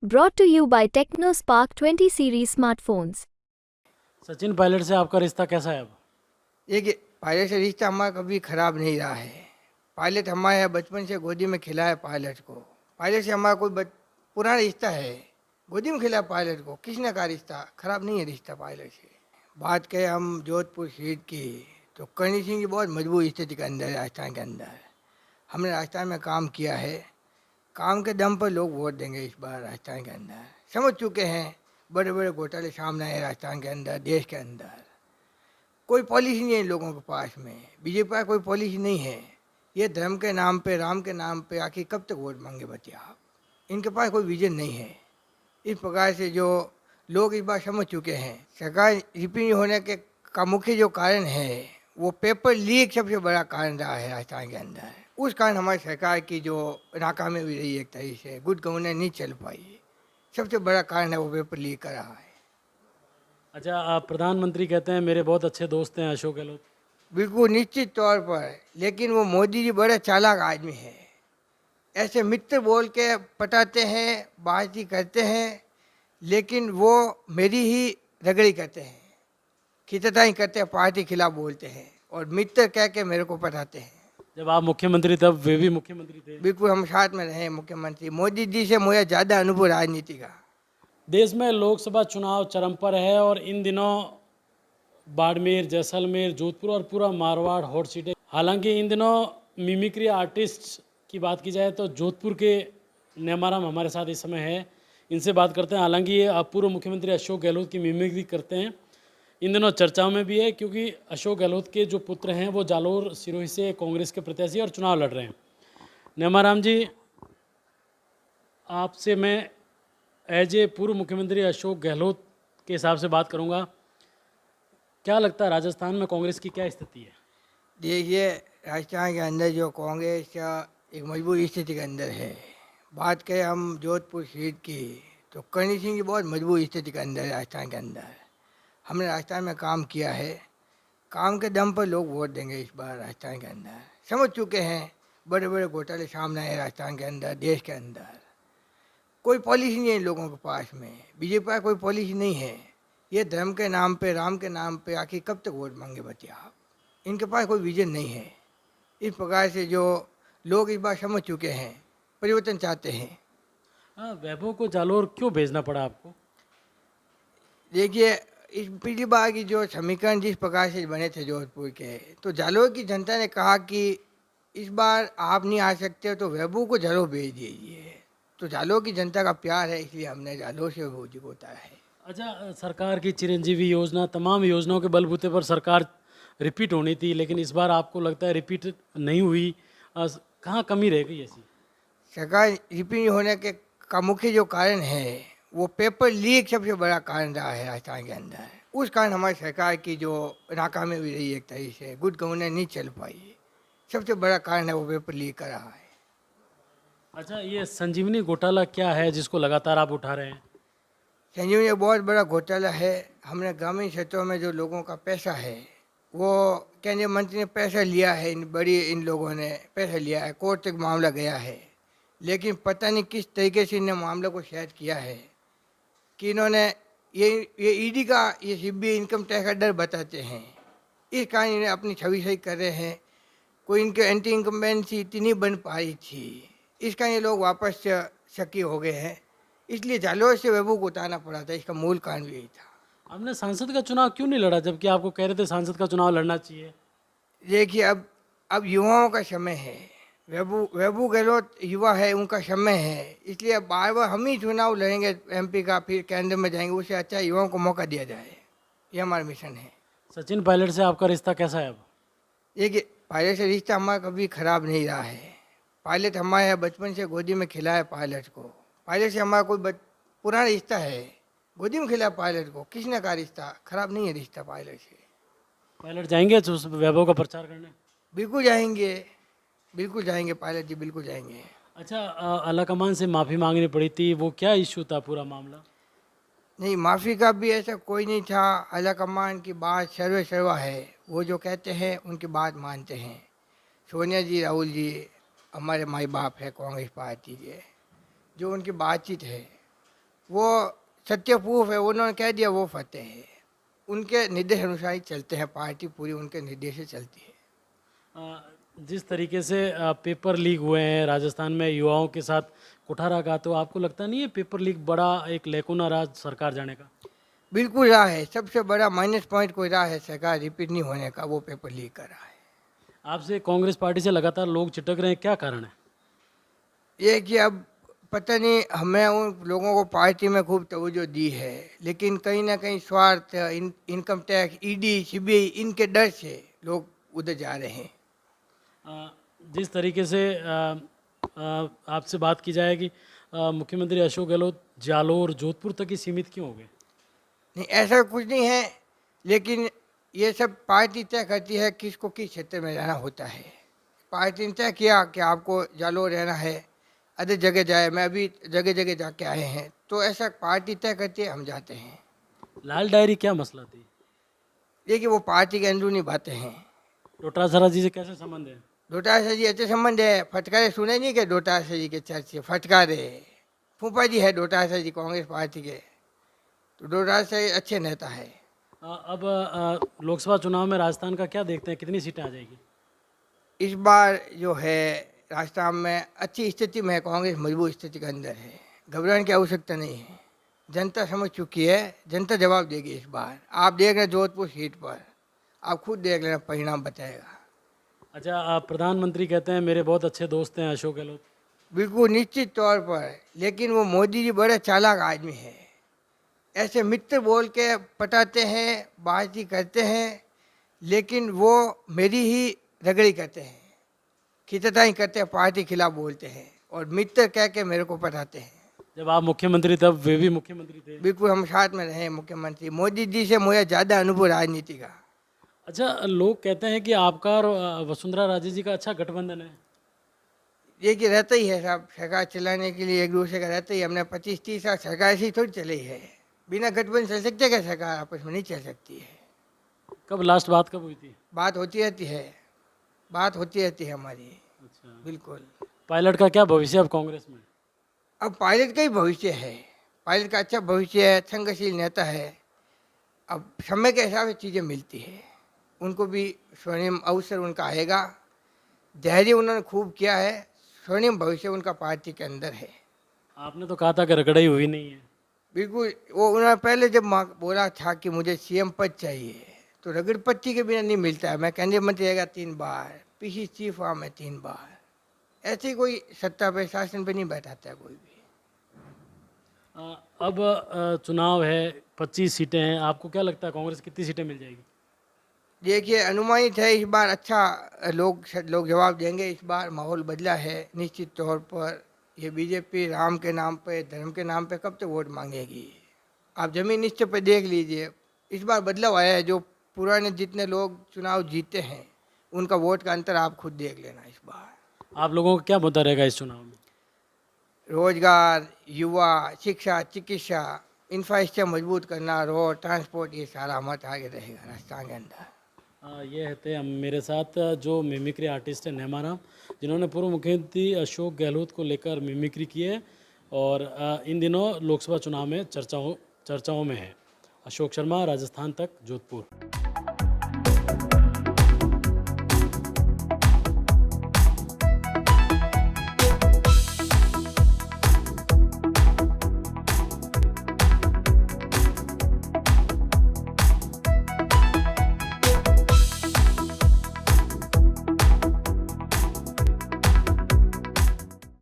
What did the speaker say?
Brought to you by TechnoSpark 20 series smartphones. Sachin Pilot से आपका रिश्ता कैसा है अब? देखिए, पायलट से रिश्ता हमारा कभी ख़राब नहीं रहा है। पायलट हमारे यहाँ बचपन से गोदी में खिलाया है पायलट को। पायलट से हमारा कोई पुराना रिश्ता है, गोदी में खिलाया पायलट को। किसने का रिश्ता ख़राब नहीं है रिश्ता पायलट से। बात करें हम जोधपुर सीट की, तो करणी सिंह की बहुत मजबूत स्थिति के अंदर है राजस्थान के अंदर। हमने राजस्थान में काम किया है, काम के दम पर लोग वोट देंगे इस बार राजस्थान के अंदर। समझ चुके हैं बड़े बड़े घोटाले सामने आए राजस्थान के अंदर, देश के अंदर। कोई पॉलिसी नहीं है इन लोगों के पास में, बीजेपी के पास कोई पॉलिसी नहीं है। ये धर्म के नाम पे, राम के नाम पे आखिर कब तक वोट मांगे बच्चे आप? इनके पास कोई विजन नहीं है। इस प्रकार से जो लोग इस बार समझ चुके हैं, सरकार रिपीट होने के का मुख्य जो कारण है वो पेपर लीक सबसे बड़ा कारण रहा है राजस्थान के अंदर। उस कारण हमारी सरकार की जो नाकामी हुई रही, एक तरीके से गुड गवर्नेंस नहीं चल पाई, सबसे बड़ा कारण है वो पेपर लीक कर रहा है। अच्छा, आप प्रधानमंत्री कहते हैं मेरे बहुत अच्छे दोस्त हैं अशोक गहलोत। बिल्कुल निश्चित तौर पर, लेकिन वो मोदी जी बड़े चालाक आदमी हैं। ऐसे मित्र बोल के पटाते हैं, बातचीत करते हैं, लेकिन वो मेरी ही रगड़ी करते हैं, खिंचताई करते हैं, पार्टी खिलाफ बोलते हैं और मित्र कह के मेरे को पटाते हैं। जब आप मुख्यमंत्री तब वे भी मुख्यमंत्री थे। बिल्कुल हम साथ में रहे मुख्यमंत्री। मोदी जी से मुझे ज़्यादा अनुभव राजनीति का। देश में लोकसभा चुनाव चरम पर है और इन दिनों बाड़मेर, जैसलमेर, जोधपुर और पूरा मारवाड़ हॉट सीट है। हालांकि इन दिनों मिमिक्री आर्टिस्ट की बात की जाए तो जोधपुर के नेमाराम हमारे साथ इस समय है, इनसे बात करते हैं। हालांकि ये पूर्व मुख्यमंत्री अशोक गहलोत की मिमिक्री करते हैं, इन दिनों चर्चाओं में भी है क्योंकि अशोक गहलोत के जो पुत्र हैं वो जालोर सिरोही से कांग्रेस के प्रत्याशी और चुनाव लड़ रहे हैं। नेमाराम जी, आपसे मैं एज ए पूर्व मुख्यमंत्री अशोक गहलोत के हिसाब से बात करूंगा। क्या लगता है राजस्थान में कांग्रेस की क्या स्थिति है? देखिए, राजस्थान के अंदर जो कांग्रेस का एक मजबूत स्थिति के अंदर है। बात करें हम जोधपुर सीट की, तो करणी सिंह की बहुत मजबूत स्थिति के अंदर है राजस्थान के अंदर। हमने राजस्थान में काम किया है, काम के दम पर लोग वोट देंगे इस बार राजस्थान के अंदर। समझ चुके हैं बड़े बड़े घोटाले सामने आए राजस्थान के अंदर, देश के अंदर। कोई पॉलिसी नहीं है इन लोगों के पास में, बीजेपी के पास कोई पॉलिसी नहीं है। ये धर्म के नाम पे, राम के नाम पे आखिर कब तक वोट मांगे बच्चे आप? इनके पास कोई विजन नहीं है। इस प्रकार से जो लोग इस बार समझ चुके हैं, परिवर्तन चाहते हैं। हाँ, वैभव को जालोर क्यों भेजना पड़ा आपको? देखिए, इस पिछली बार की जो समीकरण जिस प्रकार से बने थे जोधपुर के, तो जालोर की जनता ने कहा कि इस बार आप नहीं आ सकते तो वैभव को जालोर भेज दीजिए। तो जालोर की जनता का प्यार है, इसलिए हमने जालोर से वैभव जी को उतारा है। अच्छा, सरकार की चिरंजीवी योजना, तमाम योजनाओं के बलबूते पर सरकार रिपीट होनी थी, लेकिन इस बार आपको लगता है रिपीट नहीं हुई। कहाँ कमी रह गई ऐसी? सरकार रिपीट होने के का मुख्य जो कारण है वो पेपर लीक सबसे बड़ा कारण रहा है राजस्थान के अंदर। उस कारण हमारी सरकार की जो नाकामी हुई रही, एक तरीके से गुड गवर्नेंस नहीं चल पाई, सबसे बड़ा कारण है वो पेपर लीक कर रहा है। अच्छा, ये संजीवनी घोटाला क्या है जिसको लगातार आप उठा रहे हैं? संजीवनी एक बहुत बड़ा घोटाला है। हमने ग्रामीण क्षेत्रों में जो लोगों का पैसा है, वो केंद्रीय मंत्री ने पैसा लिया है, इन लोगों ने पैसा लिया है, कोर्ट तक मामला गया है। लेकिन पता नहीं किस तरीके से इन्होंने मामले को शायद किया है कि इन्होंने ये ईडी का, ये सीबीआई इनकम टैक्स का डर बताते हैं। इस कारण इन्हें अपनी छवि सही कर रहे हैं। कोई इनके एंटी इनकम्बेंसी इतनी बन पाई थी, इस कारण ये लोग वापस शकी हो गए हैं। इसलिए जालोर से वैभव को उतारना पड़ा था, इसका मूल कारण भी यही था। आपने सांसद का चुनाव क्यों नहीं लड़ा जबकि आपको कह रहे थे सांसद का चुनाव लड़ना चाहिए? देखिए, अब युवाओं का समय है। वैभव गहलोत युवा है, उनका समय है। इसलिए अब बार बार हम ही चुनाव लड़ेंगे एमपी का, फिर केंद्र में जाएंगे। उससे अच्छा युवाओं को मौका दिया जाए, ये हमारा मिशन है। सचिन पायलट से आपका रिश्ता कैसा है अब? देखिए, पायलट से रिश्ता हमारा कभी ख़राब नहीं रहा है। पायलट हमारे यहाँ बचपन से गोदी में खिलाया पायलट को। पायलट से हमारा कोई पुराना रिश्ता है, गोदी में खिलाया पायलट को। किसने का रिश्ता ख़राब नहीं है रिश्ता पायलट से। पायलट जाएंगे तो उस वैभव का प्रचार करने? बिल्कुल जाएंगे, बिल्कुल जाएंगे पायलट जी, बिल्कुल जाएंगे। अच्छा, आलाकमान से माफ़ी मांगनी पड़ी थी, वो क्या इश्यू था पूरा मामला? नहीं, माफ़ी का भी ऐसा कोई नहीं था। आला कमान की बात सर्वे सर्वा है, वो जो कहते हैं उनकी बात मानते हैं। सोनिया जी, राहुल जी हमारे माई बाप है कांग्रेस पार्टी के। जो उनकी बातचीत है वो सत्य प्रूफ है, उन्होंने कह दिया वो फतेह है। उनके निर्देश अनुसार ही चलते हैं, पार्टी पूरी उनके निर्देश से चलती है। जिस तरीके से पेपर लीक हुए हैं राजस्थान में युवाओं के साथ कुठाराघात, तो आपको लगता नहीं है पेपर लीक बड़ा एक लेकुना रहा सरकार जाने का? बिल्कुल रहा है, सबसे बड़ा माइनस पॉइंट कोई रहा है सरकार रिपीट नहीं होने का, वो पेपर लीक कर रहा है। आपसे कांग्रेस पार्टी से लगातार लोग चिटक रहे हैं, क्या कारण है? ये कि अब पता नहीं, हमें उन लोगों को पार्टी में खूब तवज्जो दी है, लेकिन कहीं ना कहीं स्वार्थ, इनकम टैक्स, ईडी, सीबीआई, इनके डर से लोग उधर जा रहे हैं। जिस तरीके से आपसे बात की जाए कि मुख्यमंत्री अशोक गहलोत जालोर जोधपुर तक ही सीमित क्यों हो गए? नहीं, ऐसा कुछ नहीं है, लेकिन ये सब पार्टी तय करती है किसको किस क्षेत्र में रहना होता है। पार्टी ने तय किया कि आपको जालोर रहना है, अदर जगह जाए। मैं अभी जगह जगह जाके आए हैं, तो ऐसा पार्टी तय करती है, हम जाते हैं। लाल डायरी क्या मसला थी? देखिए, वो पार्टी के अंदरूनी बातें हैं। डोटासरा जी से कैसे संबंध है? डोटासरा जी अच्छे संबंध है। फटकारे सुने नहीं कि डोटासरा जी के चर्चे फटकारे? फूफा जी है डोटासरा जी कांग्रेस पार्टी के, तो डोटासरा जी अच्छे नेता है। अब लोकसभा चुनाव में राजस्थान का क्या देखते हैं, कितनी सीटें आ जाएगी? इस बार जो है राजस्थान में अच्छी स्थिति में है, कांग्रेस मजबूत स्थिति के अंदर है, घबराने की आवश्यकता नहीं है। जनता समझ चुकी है, जनता जवाब देगी इस बार। आप देख रहे हैं जोधपुर सीट पर, आप खुद देख लेना, परिणाम बताएगा। अच्छा, आप प्रधानमंत्री कहते हैं मेरे बहुत अच्छे दोस्त हैं अशोक गहलोत। बिल्कुल निश्चित तौर पर, लेकिन वो मोदी जी बड़े चालाक आदमी है। ऐसे मित्र बोल के पटाते हैं, बातचीत करते हैं, लेकिन वो मेरी ही रगड़ी करते हैं, खिंचताई करते हैं, पार्टी खिलाफ बोलते हैं और मित्र कह के मेरे को पटाते हैं। जब आप मुख्यमंत्री तब वे भी मुख्यमंत्री थे। बिल्कुल, हम साथ में रहे मुख्यमंत्री। मोदी जी से मुझे ज़्यादा अनुभव राजनीति का। अच्छा, लोग कहते हैं कि आपका और वसुंधरा राजे जी का अच्छा गठबंधन है। ये कि रहता ही है साहब, सरकार चलाने के लिए एक दूसरे का रहता ही। हमने 25-30 साल सरकार ऐसी थोड़ी चली है। बिना गठबंधन चल सकते क्या? सरकार आपस में नहीं चल सकती है। कब लास्ट बात कब हुई थी? बात होती रहती है, बात होती रहती है हमारी। अच्छा, बिल्कुल। पायलट का क्या भविष्य अब कांग्रेस में? अब पायलट का ही भविष्य है, पायलट का अच्छा भविष्य है, संघर्षशील नेता है। अब समय के हिसाब से चीज़ें मिलती है, उनको भी स्वर्णिम अवसर उनका आएगा। धैर्य उन्होंने खूब किया है, स्वर्णिम भविष्य उनका पार्टी के अंदर है। आपने तो कहा था कि रगड़ाई हुई नहीं है। बिल्कुल, वो उन्होंने पहले जब बोला था कि मुझे सीएम पद चाहिए, तो रगड़ पट्टी के बिना नहीं मिलता है। मैं केंद्रीय मंत्री रहेगा 3 बार, पीसी चीफ हुआ मैं 3 बार। ऐसे कोई सत्ता पे, शासन पे नहीं बैठाता है कोई भी। अब चुनाव है, 25 सीटें हैं, आपको क्या लगता है कांग्रेस कितनी सीटें मिल जाएगी? देखिए, अनुमानित है इस बार अच्छा लोग जवाब देंगे। इस बार माहौल बदला है निश्चित तौर पर। ये बीजेपी राम के नाम पे, धर्म के नाम पे कब तक वोट मांगेगी? आप जमीन निश्चय पे देख लीजिए, इस बार बदलाव आया है। जो पुराने जितने लोग चुनाव जीते हैं, उनका वोट का अंतर आप खुद देख लेना इस बार। आप लोगों का क्या मुद्दा रहेगा इस चुनाव में? रोजगार, युवा, शिक्षा, चिकित्सा, इंफ्रास्ट्रक्चर मजबूत करना, रोड, ट्रांसपोर्ट, ये सारा हमारा आगे रहेगा राजस्थान के अंदर। ये थे हम मेरे साथ जो मिमिक्री आर्टिस्ट है नेमा राम, जिन्होंने पूर्व मुख्यमंत्री अशोक गहलोत को लेकर मिमिक्री की है और इन दिनों लोकसभा चुनाव में चर्चाओं में है। अशोक शर्मा, राजस्थान तक, जोधपुर।